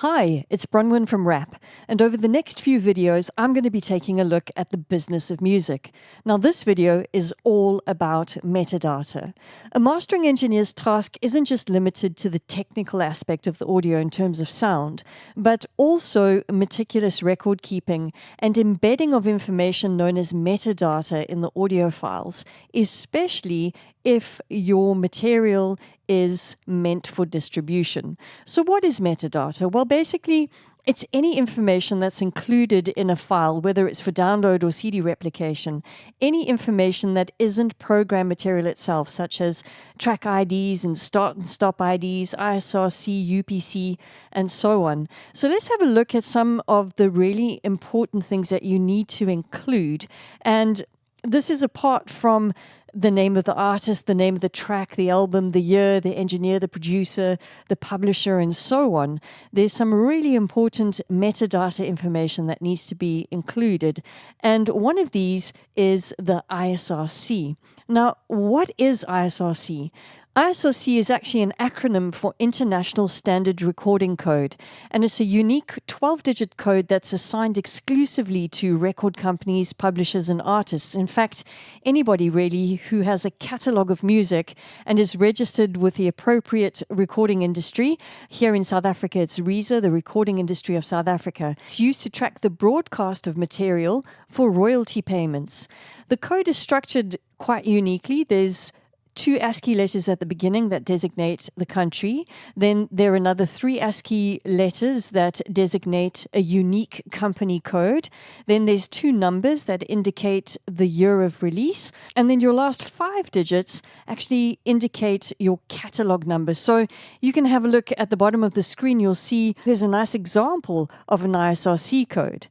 Hi, it's Bronwyn from Rap, and over the next few videos, I'm going to be taking a look at the business of music. Now, this video is all about metadata. A mastering engineer's task isn't just limited to the technical aspect of the audio in terms of sound, but also meticulous record keeping and embedding of information known as metadata in the audio files, especially if your material is meant for distribution. So what is metadata? Well, basically, it's any information that's included in a file, whether it's for download or CD replication, any information that isn't program material itself, such as track IDs and start and stop IDs, ISRC, UPC, and so on. So let's have a look at some of the really important things that you need to include. And this is apart from the name of the artist, the name of the track, the album, the year, the engineer, the producer, the publisher, and so on. There's some really important metadata information that needs to be included. And one of these is the ISRC. Now, what is ISRC? ISRC is actually an acronym for International Standard Recording Code, and it's a unique 12-digit code that's assigned exclusively to record companies, publishers, and artists. In fact, anybody really who has a catalog of music and is registered with the appropriate recording industry. Here in South Africa, it's RISA, the Recording Industry of South Africa. It's used to track the broadcast of material for royalty payments. The code is structured quite uniquely. There's 2 ASCII letters at the beginning that designate the country. Then there are another 3 ASCII letters that designate a unique company code. Then there's 2 numbers that indicate the year of release. And then your last 5 digits actually indicate your catalog number. So you can have a look at the bottom of the screen. You'll see there's a nice example of an ISRC code.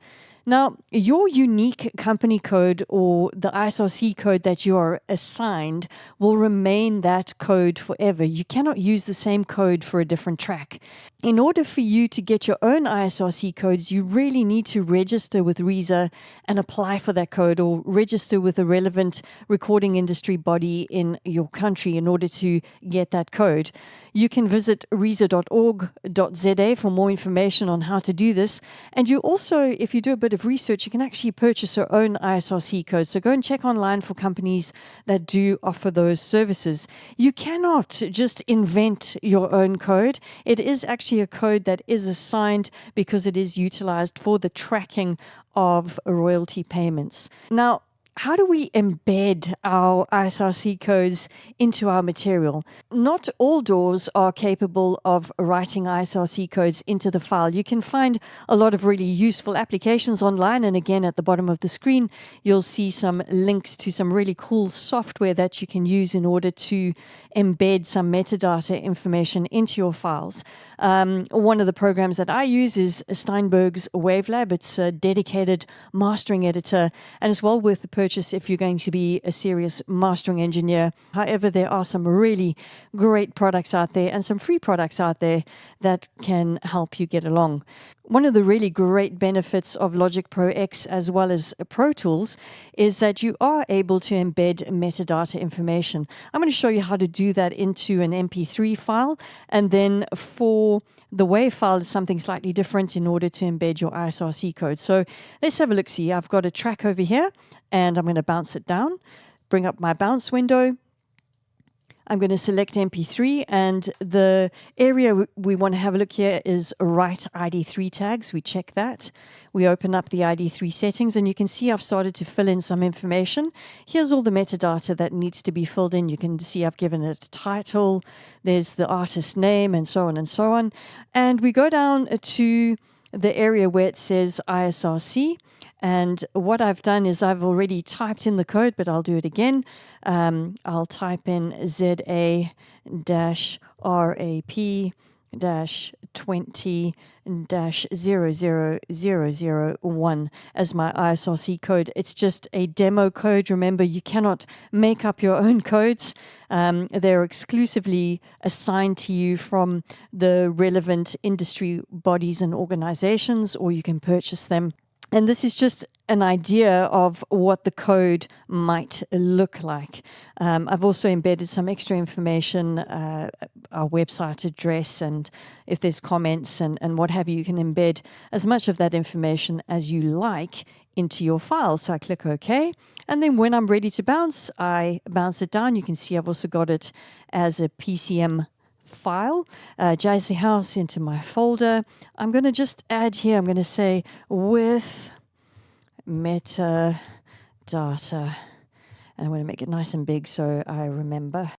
Now, your unique company code or the ISRC code that you are assigned will remain that code forever. You cannot use the same code for a different track. In order for you to get your own ISRC codes, you really need to register with RISA and apply for that code, or register with a relevant recording industry body in your country in order to get that code. You can visit risa.org.za for more information on how to do this. And you also, if you do a bit of research, you can actually purchase your own ISRC code. So go and check online for companies that do offer those services. You cannot just invent your own code. It is actually a code that is assigned because it is utilized for the tracking of royalty payments. Now, how do we embed our ISRC codes into our material? Not all DAWs are capable of writing ISRC codes into the file. You can find a lot of really useful applications online, and again, at the bottom of the screen, you'll see some links to some really cool software that you can use in order to embed some metadata information into your files. One of the programs that I use is Steinberg's WaveLab. It's a dedicated mastering editor, and it's well worth the purchase if you're going to be a serious mastering engineer. However, there are some really great products out there and some free products out there that can help you get along. One of the really great benefits of Logic Pro X as well as Pro Tools is that you are able to embed metadata information. I'm going to show you how to do that into an MP3 file, and then for the WAV file is something slightly different in order to embed your ISRC code. So let's have a look. See, I've got a track over here, and I'm going to bounce it down, bring up my bounce window. I'm going to select MP3, and the area we want to have a look here is write ID3 tags. We check that. We open up the ID3 settings, and you can see I've started to fill in some information. Here's all the metadata that needs to be filled in. You can see I've given it a title. There's the artist name, and so on and so on. And we go down to the area where it says ISRC. And what I've done is I've already typed in the code, but I'll do it again. I'll type in ZA-RAP-20-00001 as my ISRC code. It's just a demo code. Remember, you cannot make up your own codes. They're exclusively assigned to you from the relevant industry bodies and organizations, or you can purchase them And this is just an idea of what the code might look like. I've also embedded some extra information, our website address, and if there's comments and what have you, you can embed as much of that information as you like into your file. So I click OK. And then when I'm ready to bounce, I bounce it down. You can see I've also got it as a PCM file, Jazzy House, into my folder. I'm going to just add here, I'm going to say with metadata, and I'm going to make it nice and big so I remember.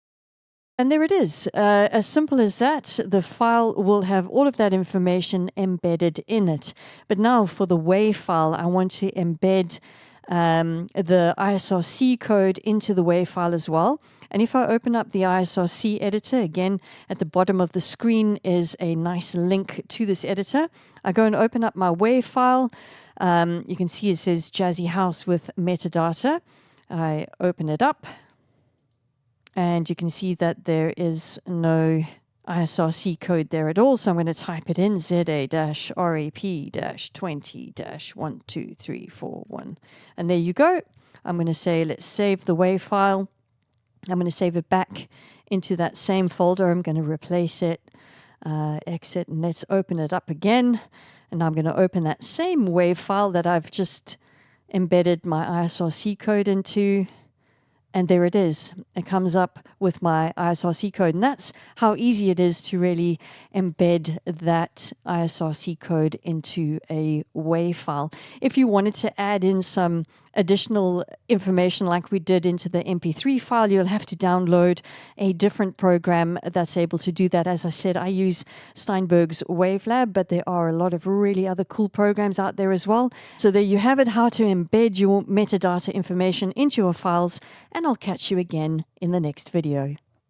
And there it is. As simple as that, the file will have all of that information embedded in it. But now for the WAV file, I want to embed the ISRC code into the WAV file as well. And if I open up the ISRC editor, again, at the bottom of the screen is a nice link to this editor. I go and open up my WAV file. You can see it says Jazzy House with metadata. I open it up, and you can see that there is no ISRC code there at all. So I'm going to type it in, ZA-RAP-20-12341. And there you go. I'm going to say, let's save the WAV file. I'm going to save it back into that same folder. I'm going to replace it, exit, and let's open it up again. And I'm going to open that same WAV file that I've just embedded my ISRC code into. And there it is. It comes up with my ISRC code. And that's how easy it is to really embed that ISRC code into a WAV file. If you wanted to add in some additional information like we did into the MP3 file, you'll have to download a different program that's able to do that. As I said, I use Steinberg's WaveLab, but there are a lot of really other cool programs out there as well. So there you have it, how to embed your metadata information into your files, and I'll catch you again in the next video.